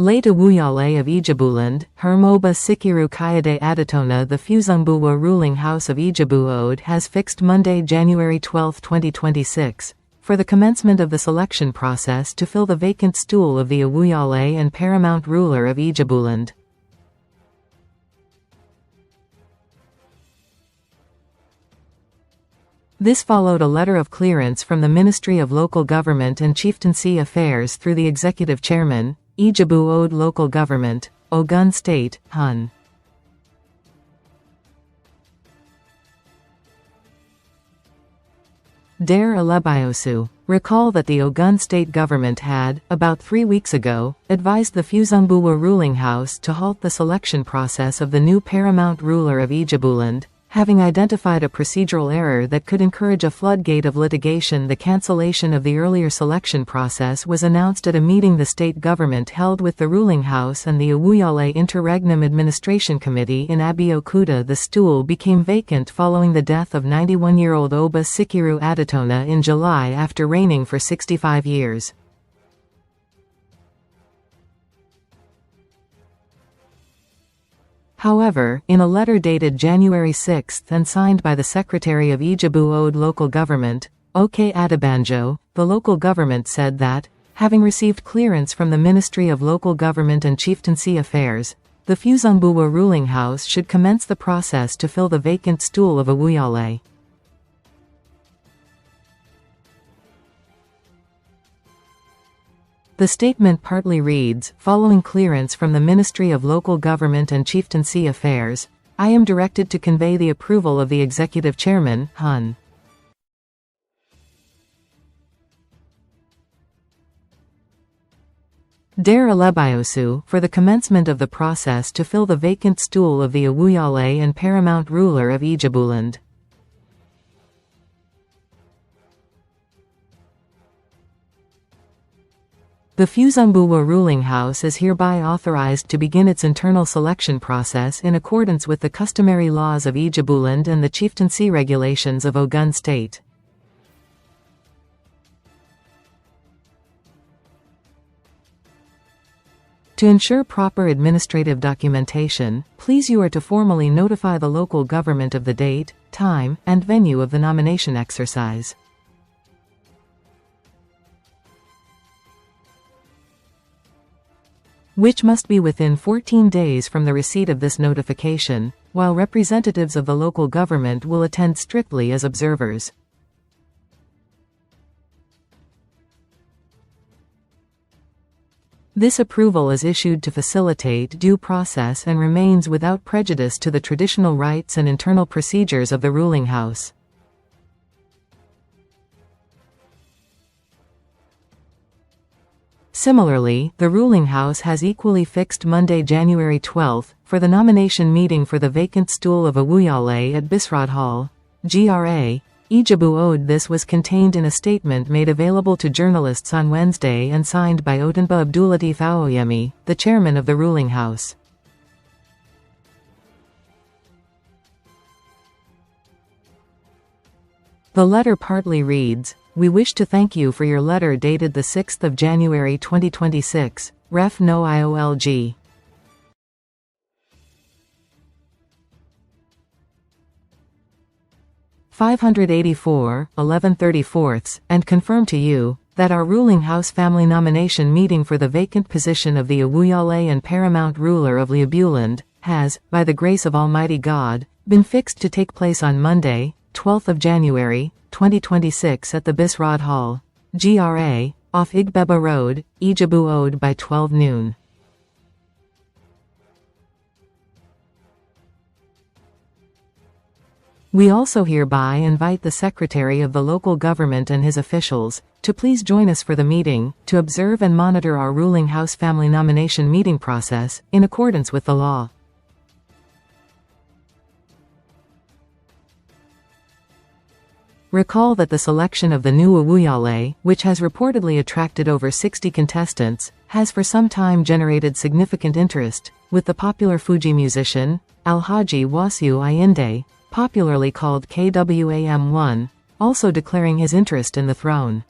Late Awujale of Ijebuland, Hermoba Sikiru Kayade Adatona. The Fusengbuwa ruling house of Ijebu has fixed Monday, January 12, 2026, for the commencement of the selection process to fill the vacant stool of the Awujale and paramount ruler of Ijebuland. This followed a letter of clearance from the Ministry of Local Government and Chieftaincy Affairs through the Executive Chairman, Ijebu Ode Local Government, Ogun State, Hun. Dare Alebiosu. Recall that the Ogun State government had, about 3 weeks ago, advised the Fusengbuwa ruling house to halt the selection process of the new paramount ruler of Ijebuland, having identified a procedural error that could encourage a floodgate of litigation. The cancellation of the earlier selection process was announced at a meeting the state government held with the ruling house and the Awujale Interregnum Administration Committee in Abeokuta. The stool became vacant following the death of 91-year-old Oba Sikiru Adatona in July after reigning for 65 years. However, in a letter dated January 6 and signed by the Secretary of Ijebu Ode Local Government, OK Adabanjo, the local government said that, having received clearance from the Ministry of Local Government and Chieftaincy Affairs, the Fusengbuwa ruling house should commence the process to fill the vacant stool of Awujale. The statement partly reads, following clearance from the Ministry of Local Government and Chieftaincy Affairs, I am directed to convey the approval of the Executive Chairman, Hun. Dare Alebiosu, for the commencement of the process to fill the vacant stool of the Awujale and paramount ruler of Ijebuland. The Fusengbuwa ruling house is hereby authorized to begin its internal selection process in accordance with the customary laws of Ijebuland and the chieftaincy regulations of Ogun State. To ensure proper administrative documentation, please you are to formally notify the local government of the date, time, and venue of the nomination exercise. Which must be within 14 days from the receipt of this notification, while representatives of the local government will attend strictly as observers. This approval is issued to facilitate due process and remains without prejudice to the traditional rights and internal procedures of the ruling house. Similarly, the ruling house has equally fixed Monday, January 12, for the nomination meeting for the vacant stool of Awujale at Bisrad Hall, GRA, Ijebu Ode. This was contained in a statement made available to journalists on Wednesday and signed by Otunba Abdulateef Awoyemi, the chairman of the ruling house. The letter partly reads, We wish to thank you for your letter dated the 6th of January 2026, Ref No IOLG. (584, 11/34), and confirm to you that our ruling house family nomination meeting for the vacant position of the Awujale and paramount ruler of Ijebuland has, by the grace of Almighty God, been fixed to take place on Monday, 12th of January, 2026 at the Bisrad Hall, GRA, off Igbeba Road, Ijebu Ode by 12 noon. We also hereby invite the Secretary of the local government and his officials to please join us for the meeting, to observe and monitor our ruling house family nomination meeting process, in accordance with the law. Recall that the selection of the new Awujale, which has reportedly attracted over 60 contestants, has for some time generated significant interest, with the popular Fuji musician, Alhaji Wasiu Ayinde, popularly called KWAM1, also declaring his interest in the throne.